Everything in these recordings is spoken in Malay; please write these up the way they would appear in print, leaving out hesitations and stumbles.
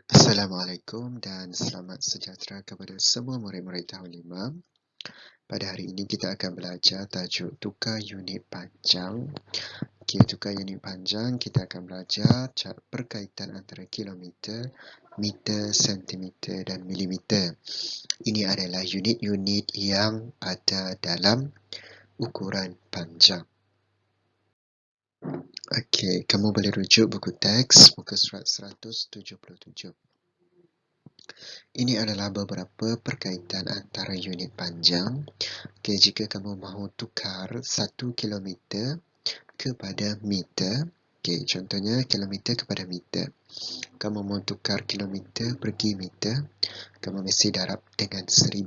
Assalamualaikum dan selamat sejahtera kepada semua murid-murid tahun 5. Pada hari ini kita akan belajar tajuk tukar unit panjang. Okey, tukar unit panjang kita akan belajar perkaitan antara kilometer, meter, sentimeter dan milimeter. Ini adalah unit-unit yang ada dalam ukuran panjang. Okey, kamu boleh rujuk buku teks muka surat 177. Ini adalah beberapa perkaitan antara unit panjang. Okay, jika kamu mahu tukar 1 kilometer kepada meter, okay, contohnya kilometer kepada meter. Kamu mahu tukar kilometer pergi meter, kamu mesti darab dengan 1000.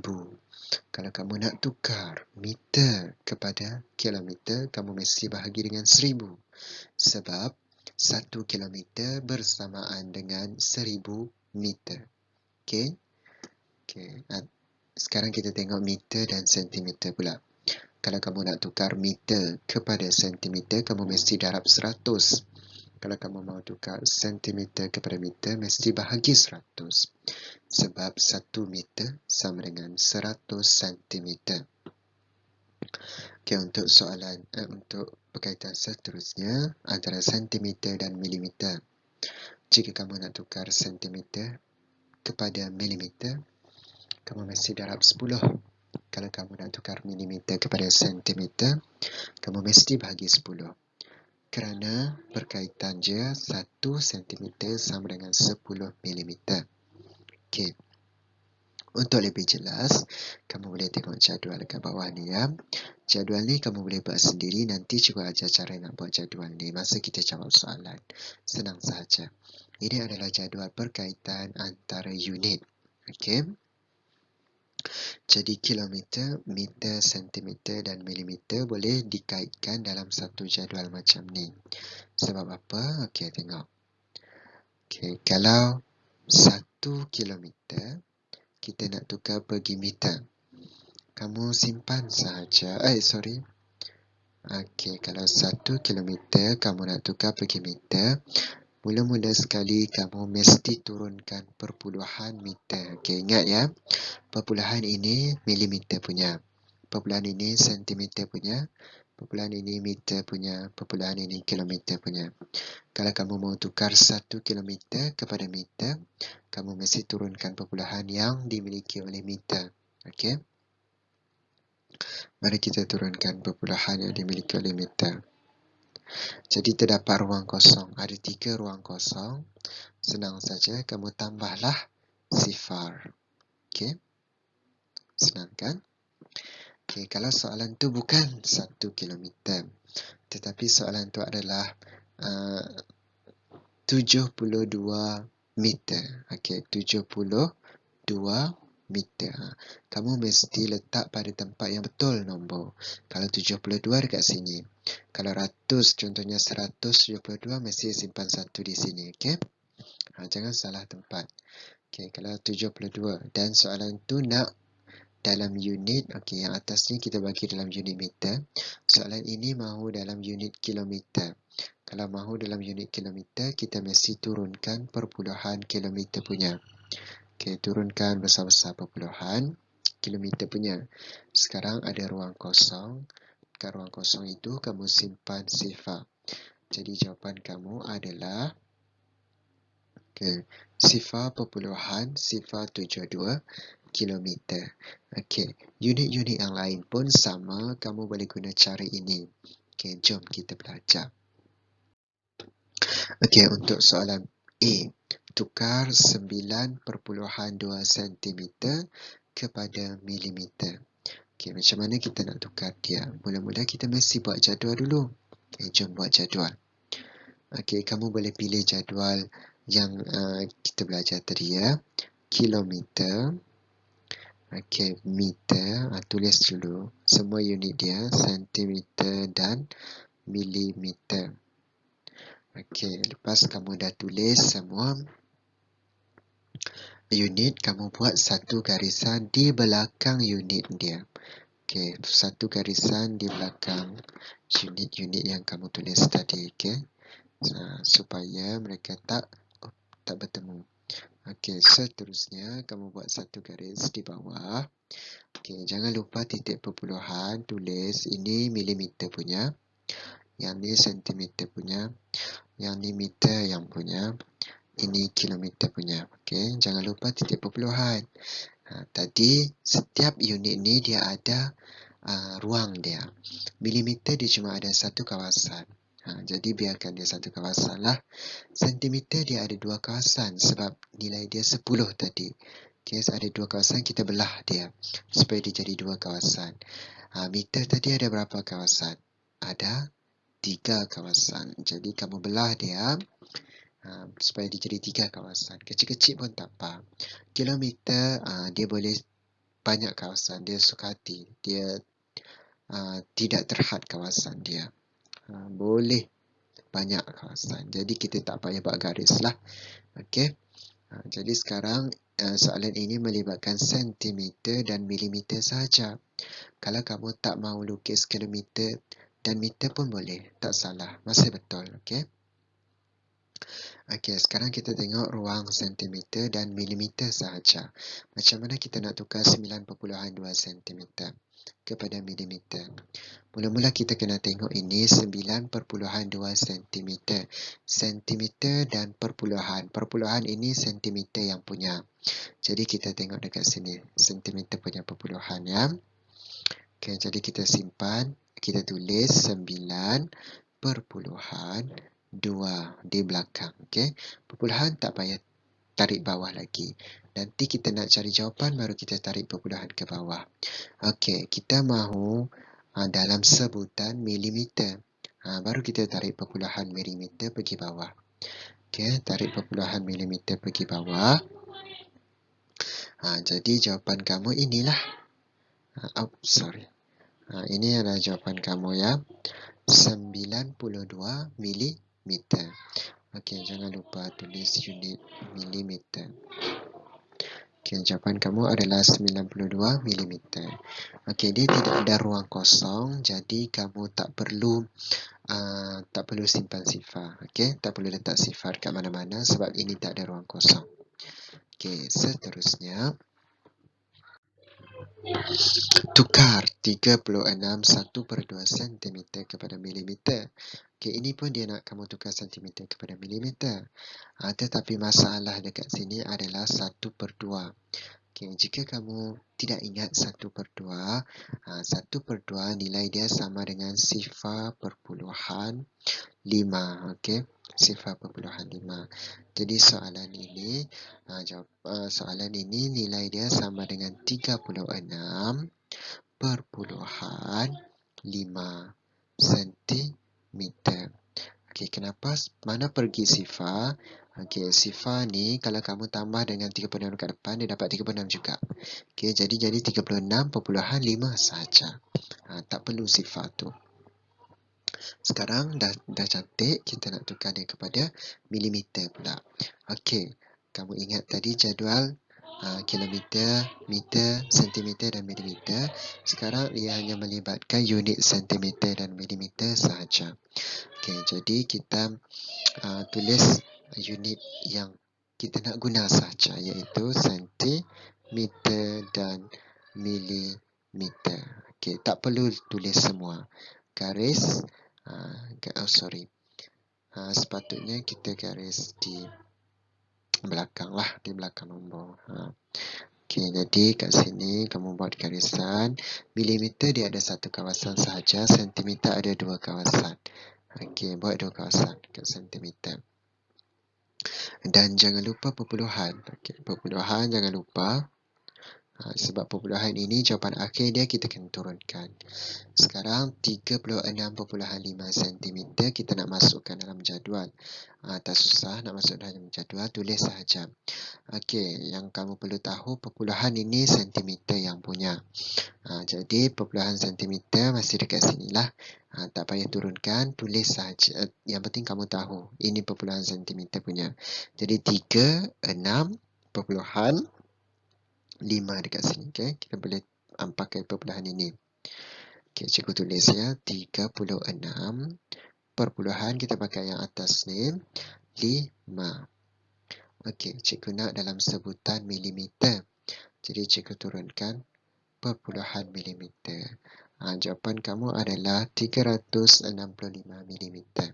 Kalau kamu nak tukar meter kepada kilometer, kamu mesti bahagi dengan 1000. Sebab 1 kilometer bersamaan dengan 1000 meter. Okay? Okay. Sekarang kita tengok meter dan sentimeter pula. Kalau kamu nak tukar meter kepada sentimeter, kamu mesti darab 100. Kalau kamu mahu tukar sentimeter kepada meter, mesti bahagi 100. Sebab 1 meter sama dengan 100 sentimeter. Okay, untuk untuk perkaitan seterusnya antara sentimeter dan milimeter. Jika kamu nak tukar sentimeter kepada milimeter, kamu mesti darab 10. Kalau kamu nak tukar milimeter kepada sentimeter, kamu mesti bahagi 10. Kerana berkaitan je 1 sentimeter sama dengan 10 milimeter. Okey. Untuk lebih jelas, kamu boleh tengok jadual kat bawah ni ya. Jadual ni kamu boleh buat sendiri, nanti cuba ajar cara nak buat jadual ni masa kita jawab soalan. Senang sahaja. Ini adalah jadual perkaitan antara unit. Okey. Jadi kilometer, meter, sentimeter dan milimeter boleh dikaitkan dalam satu jadual macam ni. Sebab apa? Okey, tengok. Okey, kalau 1 kilometer kita nak tukar pergi meter, kamu simpan sahaja. Okey, kalau 1 kilometer kamu nak tukar pergi meter, mula-mula sekali kamu mesti turunkan perpuluhan meter. Okey, ingat ya. Perpuluhan ini milimeter punya. Perpuluhan ini sentimeter punya. Perpuluhan ini meter punya. Perpuluhan ini kilometer punya. Kalau kamu mau tukar 1 kilometer kepada meter, kamu mesti turunkan perpuluhan yang dimiliki oleh meter. Okey. Mari kita turunkan perpuluhan yang dimiliki oleh meter. Jadi terdapat ruang kosong. Ada 3 ruang kosong. Senang saja kamu tambahlah sifar. Okey. Senang kan? Okey, kalau soalan tu bukan 1 kilometer, tetapi soalan tu adalah 72 meter. Okey, 72 meter. Kamu mesti letak pada tempat yang betul nombor. Kalau 72 dekat sini. Kalau 100, contohnya 172, mesti simpan 1 di sini. Okey? Jangan salah tempat. Okey, kalau 72. Dan soalan tu nak dalam unit. Okey, yang atas ni kita bagi dalam unit meter. Soalan ini mahu dalam unit kilometer. Kalau mahu dalam unit kilometer, kita mesti turunkan perpuluhan kilometer punya. Okey, turunkan besar-besar perpuluhan kilometer punya. Sekarang ada ruang kosong. Kat ruang kosong itu, kamu simpan sifar. Jadi, jawapan kamu adalah sifar perpuluhan sifar 72 kilometer. Okey, unit-unit yang lain pun sama, kamu boleh guna cara ini. Okey, jom kita belajar. Okey, untuk soalan A, tukar 9.2 cm kepada milimeter. Okey, macam mana kita nak tukar dia? Mula-mula kita mesti buat jadual dulu. Okey, jom buat jadual. Okey, kamu boleh pilih jadual yang kita belajar tadi ya. Kilometer. Okey, meter. Tulis dulu semua unit dia. Sentimeter dan milimeter. Okey, lepas kamu dah tulis semua unit, kamu buat satu garisan di belakang unit dia. Okey, satu garisan di belakang unit-unit yang kamu tulis tadi. Okey, supaya mereka tak bertemu. Okey, seterusnya kamu buat satu garis di bawah. Okey, jangan lupa titik perpuluhan, tulis ini milimeter punya, yang ni sentimeter punya, yang ni meter yang punya, ini kilometer punya. Okey, jangan lupa titik perpuluhan. Tadi setiap unit ni dia ada ruang dia. Milimeter dia cuma ada satu kawasan. Jadi biarkan dia satu kawasan lah. Sentimeter dia ada dua kawasan sebab nilai dia 10 tadi. Okay, ada dua kawasan, kita belah dia supaya dia jadi dua kawasan. Meter tadi ada berapa kawasan? Ada 3 kawasan. Jadi kamu belah dia supaya dia jadi 3 kawasan. Kecil-kecil pun tak apa. Kilometer dia boleh banyak kawasan. Dia suka hati. Dia tidak terhad kawasan dia. Boleh banyak kawasan. Jadi kita tak payah buat garis lah. Okey. Jadi sekarang soalan ini melibatkan sentimeter dan milimeter sahaja. Kalau kamu tak mahu lukis kilometer dan meter pun boleh. Tak salah. Masih betul. Okey. Okey, sekarang kita tengok ruang sentimeter dan milimeter sahaja. Macam mana kita nak tukar 9.2 sentimeter kepada milimeter? Mula-mula kita kena tengok ini 9.2 cm. Sentimeter dan perpuluhan. Perpuluhan ini sentimeter yang punya. Jadi kita tengok dekat sini. Sentimeter punya perpuluhan ya. Okay, jadi kita simpan. Kita tulis 9.2 di belakang. Okay. Perpuluhan tak payah tarik bawah lagi. Nanti kita nak cari jawapan baru kita tarik perpuluhan ke bawah. Okey, kita mahu dalam sebutan milimeter. Baru kita tarik perpuluhan milimeter pergi bawah. Okey, tarik perpuluhan milimeter pergi bawah. Jadi jawapan kamu inilah. Ini adalah jawapan kamu ya. 92 milimeter. Okey, jangan lupa tulis unit milimeter. Okey, jawapan kamu adalah 92 milimeter. Okey, dia tidak ada ruang kosong, jadi kamu tak perlu simpan sifar. Okey, tak perlu letak sifar kat mana-mana sebab ini tak ada ruang kosong. Okey, seterusnya tukar 36/1/2 cm kepada milimeter. Okey, ini pun dia nak kamu tukar sentimeter kepada milimeter. Tetapi masalah dekat sini adalah 1/2. Okey, jika kamu tidak ingat 1/2, 1/2 nilai dia sama dengan 0.5. Okey, 0.5. Jadi soalan ini nilai dia sama dengan 36.5 cm. Okey, kenapa? Mana pergi sifar? Okey, sifar ni kalau kamu tambah dengan 36 kat depan, dia dapat 36 juga. Okey, jadi 36.5 saja. Tak perlu sifar tu. Sekarang dah cantik, kita nak tukar dia kepada milimeter pula. Okey, kamu ingat tadi jadual kilometer, meter, sentimeter dan milimeter. Sekarang ia hanya melibatkan unit sentimeter dan milimeter sahaja. Okey, jadi kita tulis unit yang kita nak guna sahaja, iaitu sentimeter dan milimeter. Okey, tak perlu tulis semua. Garis, sepatutnya kita garis di belakang lah, di belakang nombor. Okey, jadi kat sini kamu buat garisan. Milimeter dia ada satu kawasan sahaja, sentimeter ada dua kawasan. Okey, buat dua kawasan kat sentimeter. Dan jangan lupa perpuluhan. Okey, perpuluhan jangan lupa. Sebab perpuluhan ini jawapan akhir dia kita kena turunkan. Sekarang 36.5 cm kita nak masukkan dalam jadual. Tak susah nak masuk dalam jadual, tulis sahaja. Okey, yang kamu perlu tahu perpuluhan ini sentimeter yang punya. Jadi perpuluhan sentimeter masih dekat sinilah. Tak payah turunkan, tulis sahaja. Yang penting kamu tahu ini perpuluhan sentimeter punya. Jadi 36.5 dekat sini. Okay? Kita boleh pakai perpuluhan ini. Okay, cikgu tulis ya. 36 perpuluhan kita pakai yang atas ni 5. Okey, cikgu nak dalam sebutan milimeter. Jadi cikgu turunkan perpuluhan milimeter. Jawapan kamu adalah 365 milimeter.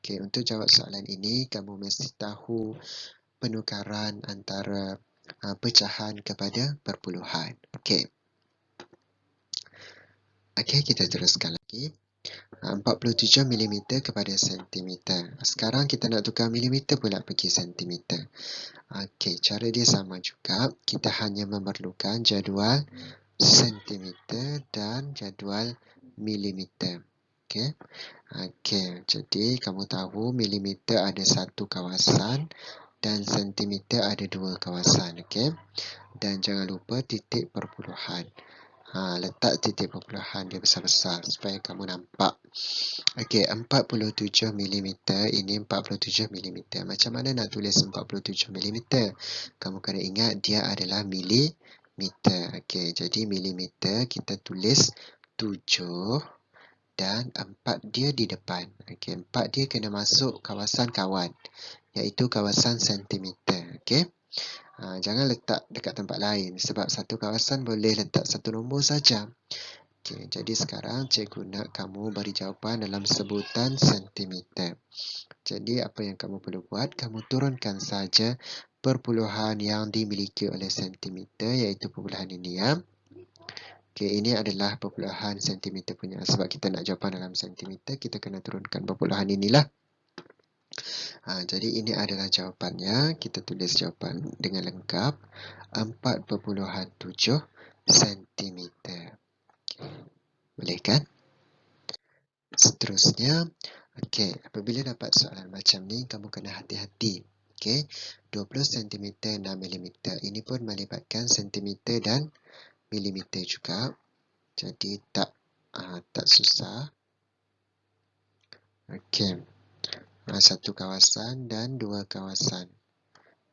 Okey, untuk jawab soalan ini, kamu mesti tahu penukaran antara pecahan kepada perpuluhan. Okey. Okey, kita teruskan lagi. 47 milimeter kepada sentimeter. Sekarang kita nak tukar milimeter pula pergi sentimeter. Okey, cara dia sama juga. Kita hanya memerlukan jadual sentimeter dan jadual milimeter. Okey. Okey, jadi kamu tahu milimeter ada satu kawasan dan sentimeter ada dua kawasan. Okey. Dan jangan lupa titik perpuluhan. Letak titik perpuluhan dia besar-besar supaya kamu nampak. Okey, 47 milimeter, ini 47 milimeter. Macam mana nak tulis 47 milimeter? Kamu kena ingat dia adalah milimeter. Okey, jadi milimeter kita tulis 7 dan 4 dia di depan. Okey, 4 dia kena masuk kawasan kawan, iaitu kawasan sentimeter. Okey. Jangan letak dekat tempat lain sebab satu kawasan boleh letak satu nombor saja. Okey, jadi sekarang cikgu nak kamu beri jawapan dalam sebutan sentimeter. Jadi apa yang kamu perlu buat, kamu turunkan saja perpuluhan yang dimiliki oleh sentimeter, iaitu perpuluhan ini ya. Okey, ini adalah perpuluhan sentimeter punya. Sebab kita nak jawapan dalam sentimeter, kita kena turunkan perpuluhan inilah. Jadi ini adalah jawapannya. Kita tulis jawapan dengan lengkap. 4,7 cm. Boleh kan? Seterusnya, okey, apabila dapat soalan macam ni, kamu kena hati-hati. Okey, 20 cm 6 mm. Ini pun melibatkan sentimeter dan milimeter juga. Jadi tak susah. Okey. Satu kawasan dan dua kawasan.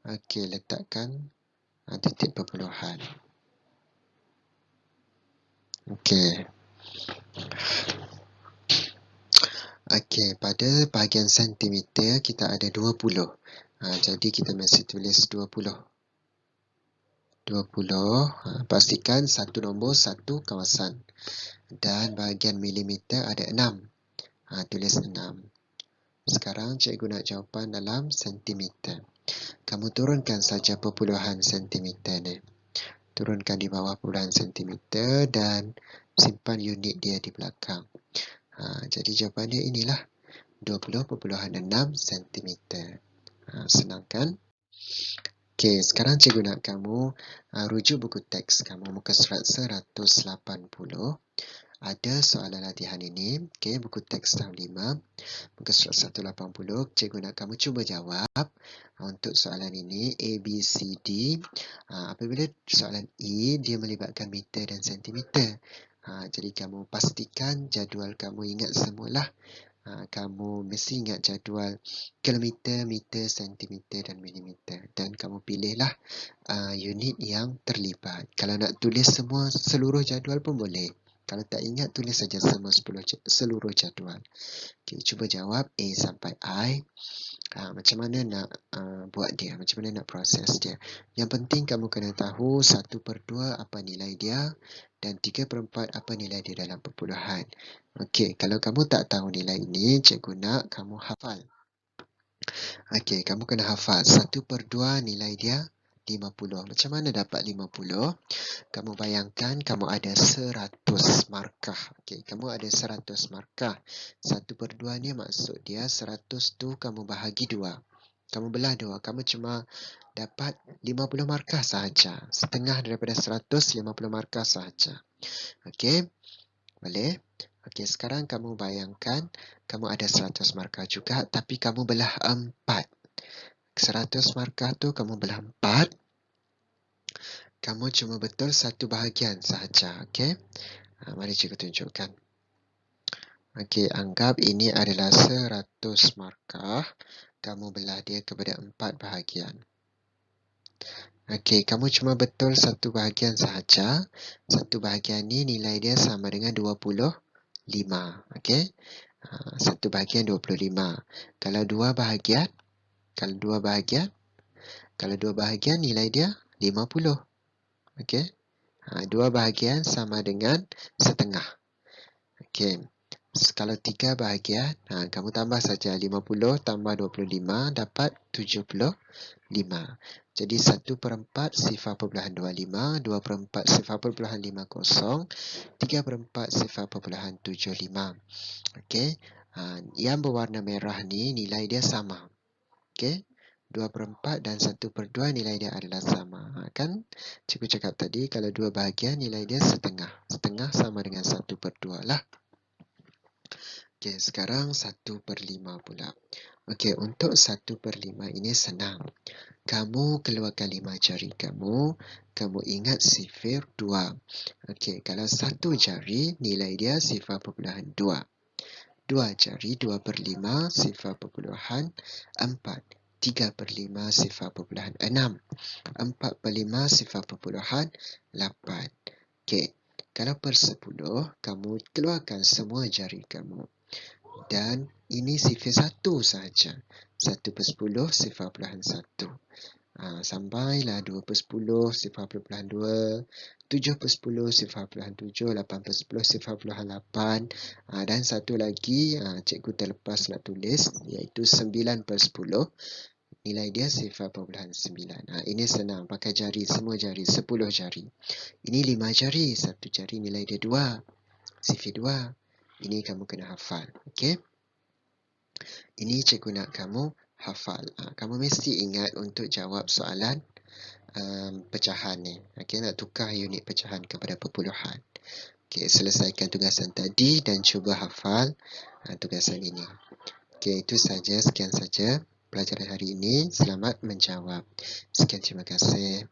Okey, letakkan titik perpuluhan. Okey. Okey, pada bahagian sentimeter kita ada 20. Jadi kita mesti tulis 20. 20. Pastikan satu nombor, satu kawasan. Dan bahagian milimeter ada 6. Tulis 6. Sekarang cikgu nak jawapan dalam sentimeter. Kamu turunkan saja perpuluhan sentimeter ni. Turunkan di bawah perpuluhan sentimeter dan simpan unit dia di belakang. Jadi jawapan dia inilah 20,6 cm. Senang kan? Okey, sekarang cikgu nak kamu rujuk buku teks kamu muka surat 180. Ada soalan latihan ini. Okey, buku teks tahun 5. Muka surat 180. Cikgu nak kamu cuba jawab untuk soalan ini A, B, C, D. Apabila soalan E, dia melibatkan meter dan sentimeter. Jadi kamu pastikan jadual kamu ingat semualah. Kamu mesti ingat jadual kilometer, meter, sentimeter dan milimeter. Dan kamu pilihlah unit yang terlibat. Kalau nak tulis semua seluruh jadual pun boleh. Kalau tak ingat, tulis saja semua seluruh jadual. Okay, cuba jawab A sampai I. Macam mana nak buat dia, macam mana nak proses dia. Yang penting kamu kena tahu 1/2 apa nilai dia dan 3/4 apa nilai dia dalam perpuluhan. Okey, kalau kamu tak tahu nilai ini, cikgu nak kamu hafal. Okey, kamu kena hafal 1/2 nilai dia 50. Macam mana dapat 50? Kamu bayangkan kamu ada 100 markah. Okey, kamu ada 100 markah. 1/2 ni maksud dia 100 tu kamu bahagi 2. Kamu belah 2. Kamu cuma dapat 50 markah sahaja. Setengah daripada 100, 50 markah sahaja. Okey, boleh? Okey, sekarang kamu bayangkan kamu ada 100 markah juga tapi kamu belah 4. 100 markah tu kamu belah 4. Kamu cuma betul satu bahagian sahaja. Okey. Mari cikgu tunjukkan. Okey, anggap ini adalah 100 markah. Kamu belah dia kepada 4 bahagian. Okey, kamu cuma betul satu bahagian sahaja. Satu bahagian ni nilai dia sama dengan 25. Okey. Satu bahagian 25. Kalau dua bahagian, Kalau 2 bahagian, nilai dia 50. Okey. 2 bahagian sama dengan setengah. Okey. Kalau 3 bahagian, kamu tambah saja 50 tambah 25 dapat 75. Jadi 1/4 0.25, 2/4 0.50, 3/4 0.75. Okey. Yang berwarna merah ni nilai dia sama. Okey. 2/4 dan 1/2 nilai dia adalah sama. Kan cikgu cakap tadi kalau 2 bahagian nilai dia setengah. Setengah sama dengan 1/2 lah. Okey, sekarang 1/5 pula. Okey, untuk 1/5 ini senang. Kamu keluarkan 5 jari kamu. Kamu ingat sifir 2. Okey, kalau 1 jari nilai dia 0.2. 2 jari 2/5 0.4. 3/5 0.6. 4/5 0.8. Okey, kalau per 10, kamu keluarkan semua jari kamu. Dan ini sifir 1 sahaja. 1/10 0.1. Sampailah 2/10 0.2, 7/10 0.7, 8/10 0.8. Dan satu lagi cikgu terlepas nak tulis, iaitu 9/10. Nilai dia 0.9. Ini senang, pakai jari, semua jari, 10 jari. Ini 5 jari, satu jari nilai dia 2, sifir 2. Ini kamu kena hafal. Okey. Ini cikgu nak kamu hafal. Kamu mesti ingat untuk jawab soalan pecahan ni. Okey, nak tukar unit pecahan kepada perpuluhan. Okey, selesaikan tugasan tadi dan cuba hafal tugasan ini. Okey, itu saja. Sekian saja pelajaran hari ini. Selamat menjawab. Sekian, terima kasih.